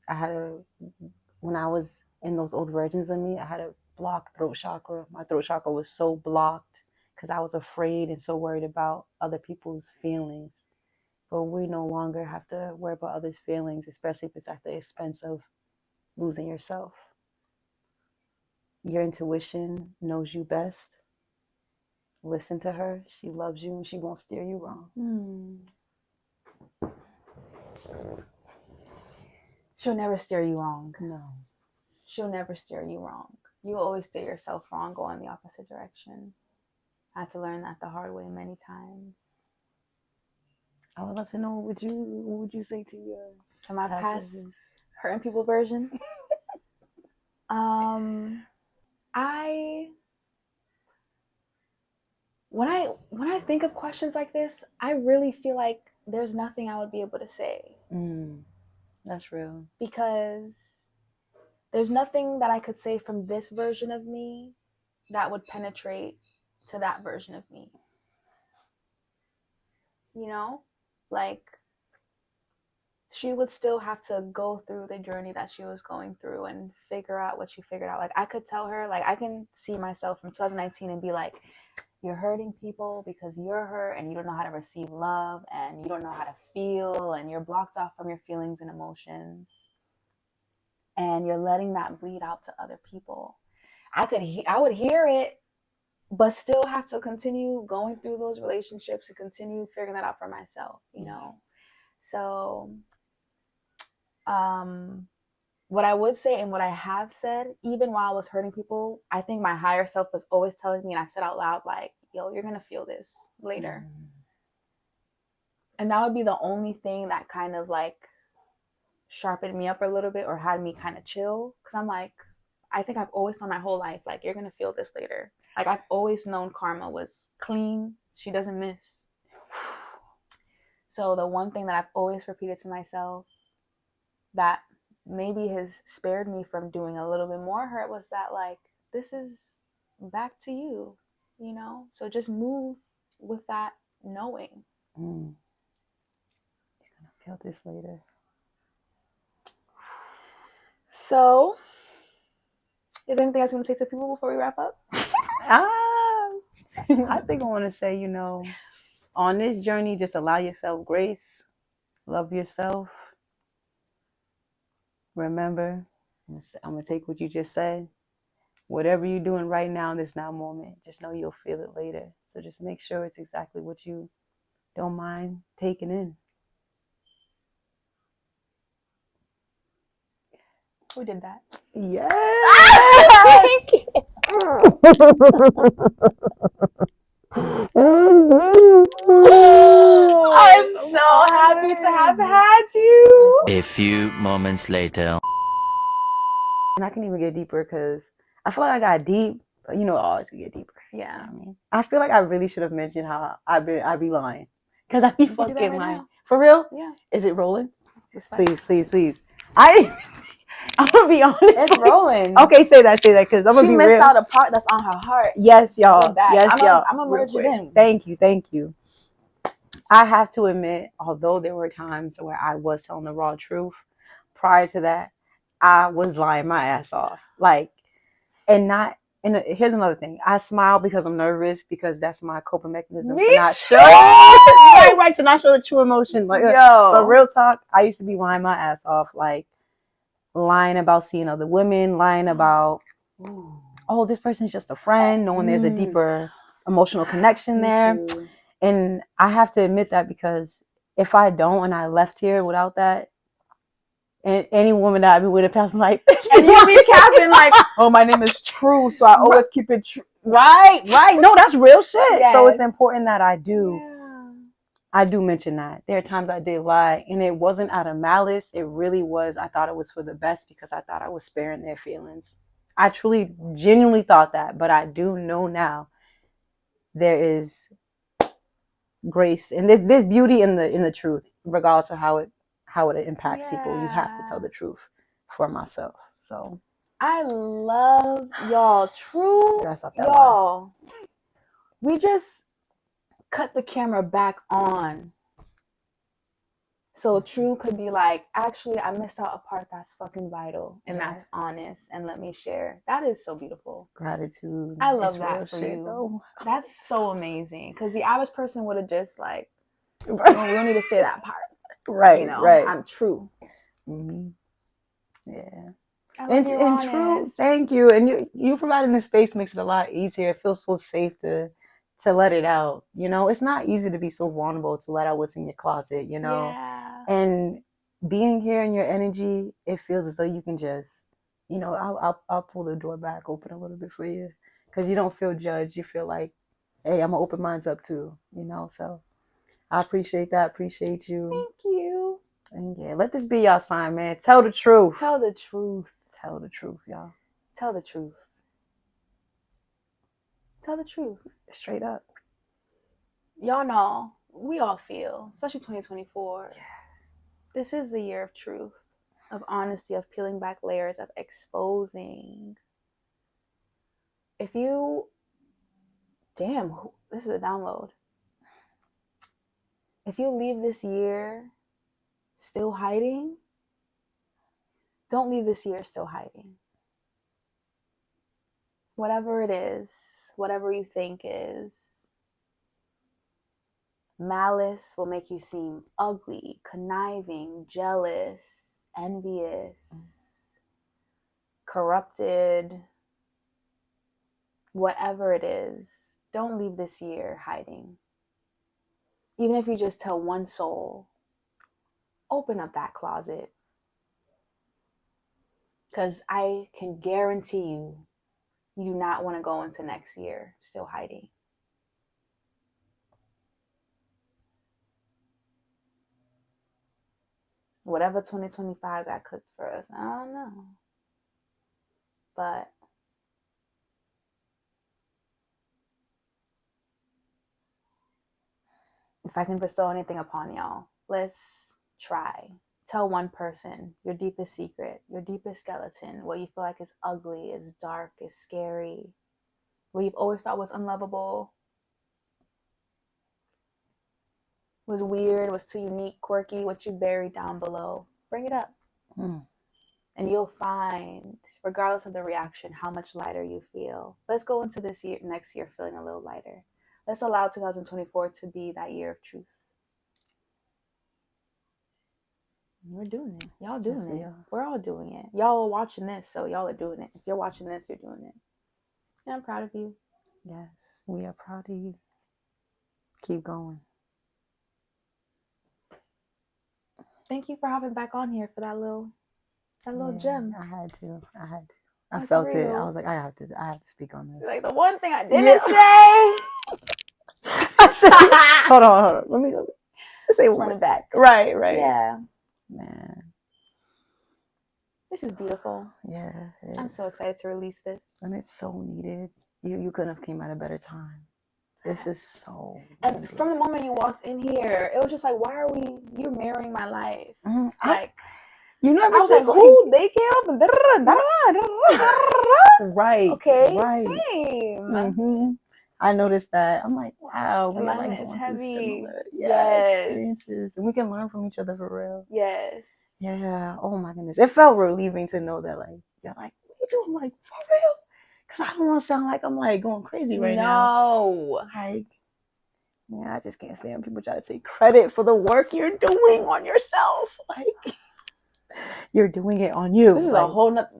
When I was in those old versions of me, I had a blocked throat chakra. My throat chakra was so blocked because I was afraid and so worried about other people's feelings. But we no longer have to worry about others' feelings, especially if it's at the expense of losing yourself. Your intuition knows you best. Listen to her. She loves you and she won't steer you wrong.
She'll never steer you wrong.
No.
She'll never steer you wrong. You always steer yourself wrong, go in the opposite direction. I had to learn that the hard way many times.
I would love to know what would you say to your
my past hurting people version. When I think of questions like this, I really feel like there's nothing I would be able to say.
That's real.
Because there's nothing that I could say from this version of me that would penetrate to that version of me. You know? Like, she would still have to go through the journey that she was going through and figure out what she figured out. Like, I could tell her, like, I can see myself from 2019 and be like, you're hurting people because you're hurt and you don't know how to receive love and you don't know how to feel and you're blocked off from your feelings and emotions. And you're letting that bleed out to other people. I would hear it, but still have to continue going through those relationships and continue figuring that out for myself, you know? So, what I would say and what I have said, even while I was hurting people, I think my higher self was always telling me, and I've said out loud, like, yo, you're going to feel this later. And that would be the only thing that kind of like sharpened me up a little bit or had me kind of chill. Because I'm like, I think I've always known my whole life, like, you're going to feel this later. Like, I've always known karma was clean. She doesn't miss. So the one thing that I've always repeated to myself that maybe has spared me from doing a little bit more hurt was that, like, this is back to you, you know? So just move with that knowing.
You're going to feel this later.
So, is there anything else you want to say to people before we wrap up?
I think I want to say, you know, on this journey, just allow yourself grace, love yourself. Remember, I'm going to take what you just said. Whatever you're doing right now in this now moment, just know you'll feel it later. So just make sure it's exactly what you don't mind taking in.
Who did that?
Yes.
Thank you. I'm so happy to have had you.
A few moments later.
And I can even get deeper because I feel like I got deep. But you know, I always can get deeper.
Yeah.
You know what I mean? I feel like I really should have mentioned how I be lying. Because I be fucking lying. Now. For real?
Yeah.
Is it rolling? Please. I'm going to be honest.
It's rolling.
Okay, say that because I'm going to be real.
She missed out a part that's on her heart.
Yes, y'all. Yes, y'all.
I'm going to merge it in.
Thank you. I have to admit, although there were times where I was telling the raw truth, prior to that, I was lying my ass off. Like, here's another thing. I smile because I'm nervous because that's my coping mechanism.
Me
to not
too.
show right, to not show the true emotion. Like, but real talk, I used to be lying my ass off, like lying about seeing other women, lying about, oh, this person's just a friend, knowing there's a deeper emotional connection there. Too. And I have to admit that because if I don't and I left here without that, and any woman that I've been with in the past, I'm like,
and you be capping like, oh, my name is Tru, so I always keep it true.
Right. No, that's real shit. Yes. So it's important that I do mention that. There are times I did lie, and it wasn't out of malice. It really was. I thought it was for the best because I thought I was sparing their feelings. I truly, genuinely thought that, but I do know now there is grace and there's beauty in the truth, regardless of how how it impacts people. You have to tell the truth for myself. So
I love y'all. True,
y'all.
line. We just cut the camera back on. So Tru could be like, actually, I missed out a part that's fucking vital, and that's honest, and let me share. That is so beautiful.
Gratitude.
I love that for you. Though. That's so amazing. Because the average person would have just like, we don't need to say that part.
Right,
you know,
right.
I'm Tru.
Mm-hmm. Yeah.
And
Tru, thank you. And you providing this space makes it a lot easier. It feels so safe to let it out. You know, it's not easy to be so vulnerable to let out what's in your closet, you know.
Yeah.
And being here in your energy, it feels as though you can just, you know, I'll pull the door back open a little bit for you, because you don't feel judged. You feel like, hey, I'm gonna open mine up too, you know. So I appreciate that. Appreciate you.
Thank you.
And yeah, let this be y'all sign, man. Tell the truth.
Tell the truth.
Tell the truth, y'all.
Tell the truth. Tell the truth.
Straight up.
Y'all know, we all feel, especially 2024. Yeah. This is the year of truth, of honesty, of peeling back layers, of exposing. If you, this is a download. If you leave this year still hiding, don't leave this year still hiding. Whatever it is, whatever you think is, malice will make you seem ugly, conniving, jealous, envious, corrupted. Whatever it is, don't leave this year hiding. Even if you just tell one soul, open up that closet. Because I can guarantee you, you do not want to go into next year still hiding. Whatever 2025 got cooked for us, I don't know. But if I can bestow anything upon y'all, let's try. Tell one person your deepest secret, your deepest skeleton, what you feel like is ugly, is dark, is scary, what you've always thought was unlovable, was weird, was too unique, quirky, what you buried down below. Bring it up. And you'll find, regardless of the reaction, how much lighter you feel. Let's go into this year, next year, feeling a little lighter. Let's allow 2024 to be that year of truth. We're doing it. Y'all doing it. We're all doing it. Y'all are watching this, so y'all are doing it. If you're watching this, you're doing it. And I'm proud of you.
Yes, we are proud of you. Keep going.
Thank you for hopping back on here for that little gem.
I had to. I felt real. It. I was like, I have to speak on this.
Like the one thing I didn't say.
I said, hold on. Let me say.
Let's run it back.
Right.
Yeah.
Man.
This is beautiful.
Yeah.
I'm so excited to release this.
And it's so needed. You couldn't have came at a better time. This is so
and
needed.
From the moment you walked in here, it was just like, why are you're mirroring my life? Like,
you never
I was like, who? They came up.
Right.
Okay,
right.
same.
Mm-hmm. I noticed that. I'm like, wow,
we're like
going
heavy.
through similar experiences. And we can learn from each other for real.
Yes.
Yeah. Oh my goodness. It felt relieving to know that, like, you're like, what you doing? Like, for real? Because I don't want to sound like I'm like going crazy right now.
No.
Like, yeah, I just can't stand people try to take credit for the work you're doing on yourself. Like, you're doing it on you.
This is
like,
a whole nother.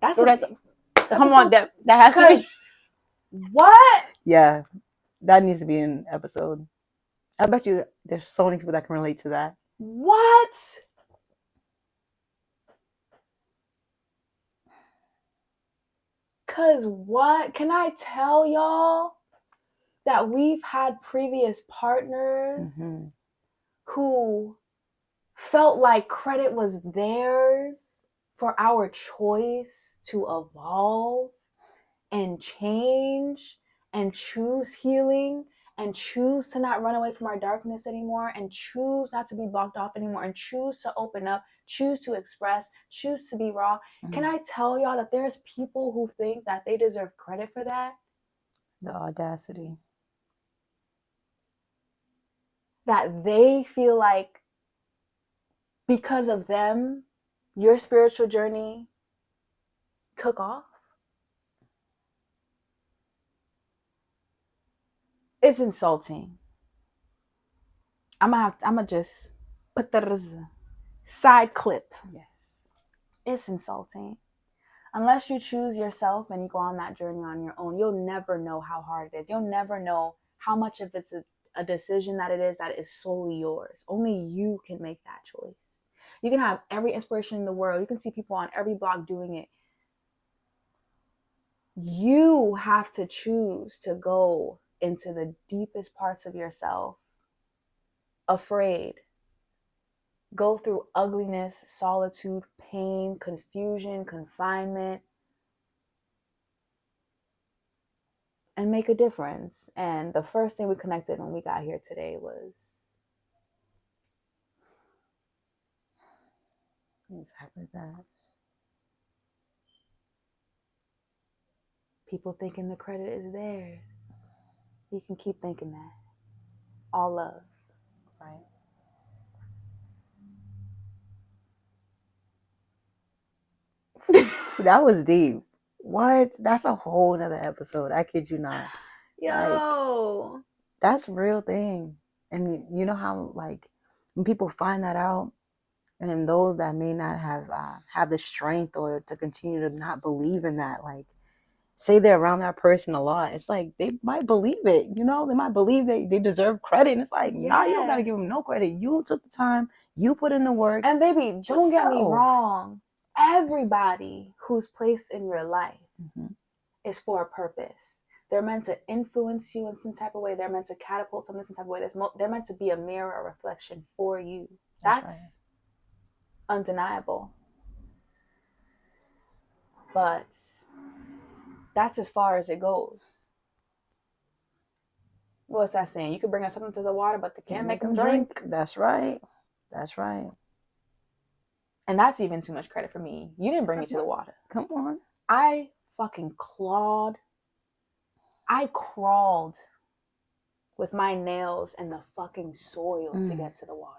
Come on, that has to be.
What?
Yeah, that needs to be an episode. I bet you there's so many people that can relate to that.
What? Cause what? Can I tell y'all that we've had previous partners who felt like credit was theirs for our choice to evolve and change and choose healing and choose to not run away from our darkness anymore, and choose not to be blocked off anymore, and choose to open up, choose to express, choose to be raw. Can I tell y'all that there's people who think that they deserve credit for that?
The audacity.
That they feel like because of them, your spiritual journey took off. It's insulting. I'm gonna just put that as a side clip.
Yes.
It's insulting. Unless you choose yourself and you go on that journey on your own, you'll never know how hard it is. You'll never know how much of it's a decision that is solely yours. Only you can make that choice. You can have every inspiration in the world. You can see people on every blog doing it. You have to choose to go into the deepest parts of yourself, afraid, go through ugliness, solitude, pain, confusion, confinement, and make a difference. And the first thing we connected when we got here today was
exactly that.
People thinking the credit is theirs. You can keep thinking that. All love.
Right. That was deep. What? That's a whole nother episode. I kid you not.
Yo.
Like, that's a real thing. And you know how, like, when people find that out, and then those that may not have the strength or to continue to not believe in that, like, say they're around that person a lot, it's like they might believe it, you know, they might believe they deserve credit, and it's like, nah, you don't gotta give them no credit. You took the time, you put in the work.
And baby, don't get me wrong, everybody who's placed in your life is for a purpose. They're meant to influence you in some type of way. They're meant to catapult something in some type of way. They're meant to be a mirror, a reflection for you. That's right. Undeniable. But that's as far as it goes. What's that saying? You can bring us something to the water, but they can't make them drink.
That's right. That's right.
And that's even too much credit for me. You didn't bring me to the water.
Come on.
I fucking clawed. I crawled with my nails in the fucking soil to get to the water.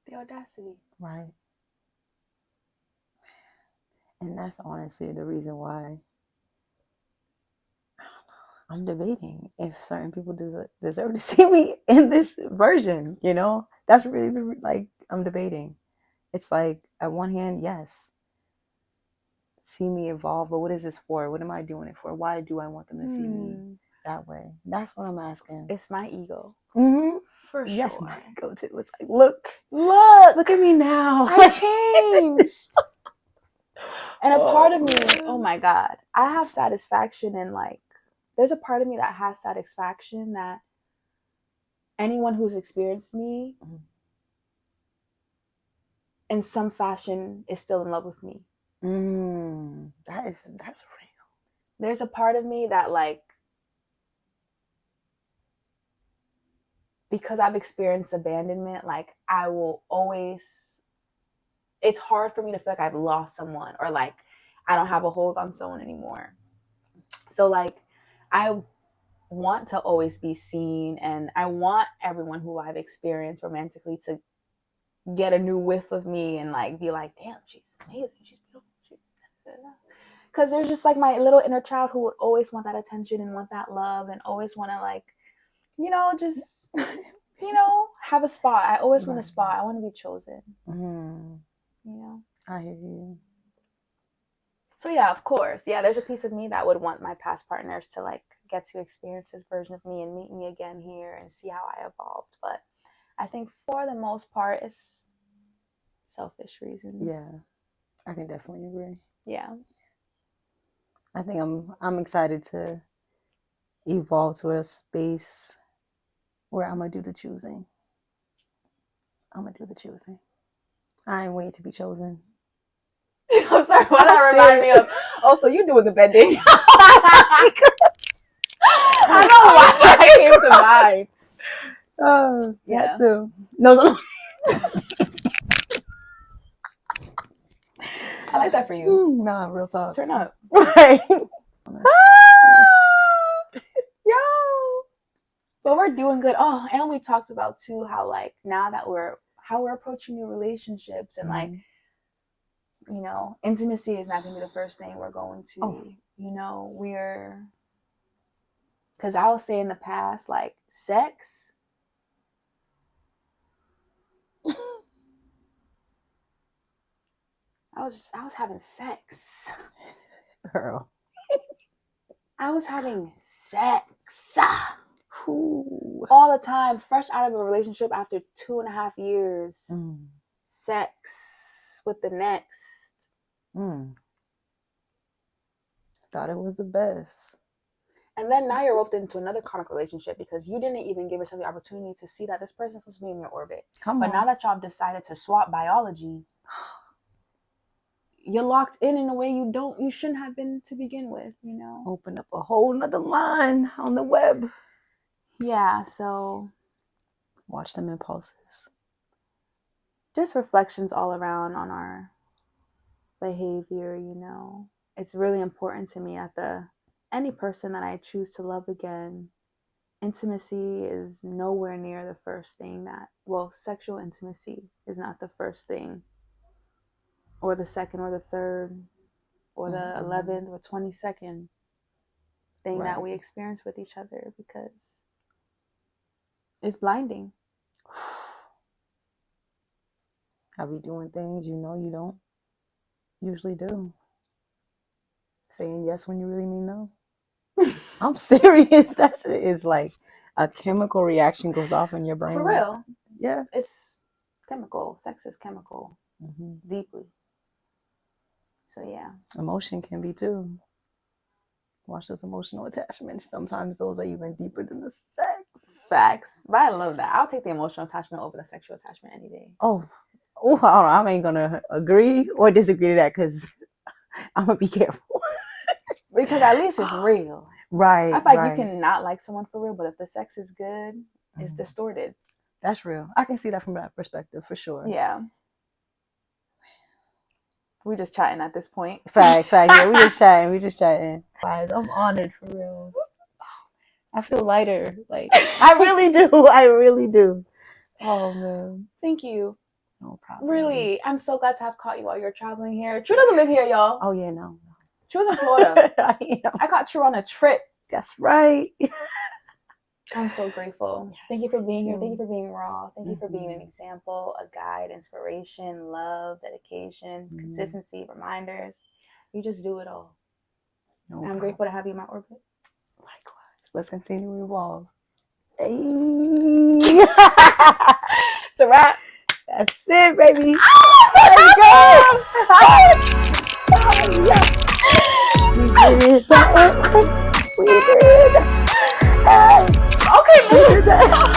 The audacity.
Right. And that's honestly the reason why I'm debating if certain people deserve to see me in this version, you know? That's really, like, I'm debating. It's like, at one hand, yes, see me evolve, but what is this for? What am I doing it for? Why do I want them to see me that way? That's what I'm asking.
It's my ego. For sure.
Yes, my ego too. It's like, look at me now.
I changed. And a part of me, oh my God, I have satisfaction in, like, there's a part of me that has satisfaction that anyone who's experienced me in some fashion is still in love with me.
That's real.
There's a part of me that, like, because I've experienced abandonment, like, I will always, it's hard for me to feel like I've lost someone, or like I don't have a hold on someone anymore. So, like, I want to always be seen, and I want everyone who I've experienced romantically to get a new whiff of me and, like, be like, damn, she's amazing, she's beautiful, because there's just, like, my little inner child who would always want that attention and want that love and always want to, like, you know, just you know, have a spot. I always want a spot. I want to be chosen. You know,
I hear you.
So yeah, of course, yeah, there's a piece of me that would want my past partners to, like, get to experience this version of me and meet me again here and see how I evolved. But I think for the most part, it's selfish reasons.
Yeah, I can definitely agree.
Yeah,
I think I'm excited to evolve to a space where I'm gonna do the choosing. I ain't waiting to be chosen.
I'm sorry, what that reminded me of. Oh, so you doing the bending. that came to mind.
Oh,
Yeah.
that too. No.
I like that for you.
Nah, real talk.
Turn up.
Right.
Yo. But we're doing good. Oh, and we talked about too how like now that we're approaching new relationships and like, you know, intimacy is not gonna be the first thing we're going to, you know, because I will say in the past, like sex. I was having sex.
Girl.
I was having sex. All the time, fresh out of a relationship after 2.5 years. Sex with the next.
Thought it was the best.
And then now you're roped into another karmic relationship because you didn't even give yourself the opportunity to see that this person's supposed to be in your orbit. But now that y'all decided to swap biology, you're locked in a way you shouldn't have been to begin with, you know?
Open up a whole nother line on the web.
Yeah, so
watch them impulses.
Just reflections all around on our behavior, you know. It's really important to me that any person that I choose to love again, intimacy is nowhere near the first thing sexual intimacy is not the first thing, or the second, or the third, or the 11th, or 22nd thing that we experience with each other, because it's blinding.
I be doing things you know you don't usually do. Saying yes when you really mean no. I'm serious. That shit is like a chemical reaction goes off in your brain.
For real.
Yeah.
It's chemical. Sex is chemical. Deeply. So yeah.
Emotion can be too. Watch those emotional attachments. Sometimes those are even deeper than the sex.
Facts. But I love that. I'll take the emotional attachment over the sexual attachment any day.
Oh, hold on. I ain't gonna agree or disagree to that because I'm gonna be careful.
Because at least it's real.
Right.
I feel like you can not like someone for real, but if the sex is good, it's distorted.
That's real. I can see that from that perspective for sure.
Yeah. We just chatting at this point.
Facts. Yeah, we just chatting. Guys, I'm honored for real. I feel lighter. Like I really do. Oh man.
Thank you.
No problem.
Really, I'm so glad to have caught you while you're traveling here. Tru doesn't live here, y'all.
Oh yeah, no.
Tru's in Florida. I caught Tru on a trip.
That's right.
I'm so grateful. Yes, thank you for being here. Thank you for being raw. Thank you for being an example, a guide, inspiration, love, dedication, consistency, reminders. You just do it all. No I'm grateful to have you in my orbit.
Likewise. Let's continue to evolve. Hey.
It's a wrap.
That's it, baby. We did.
Okay, we did that.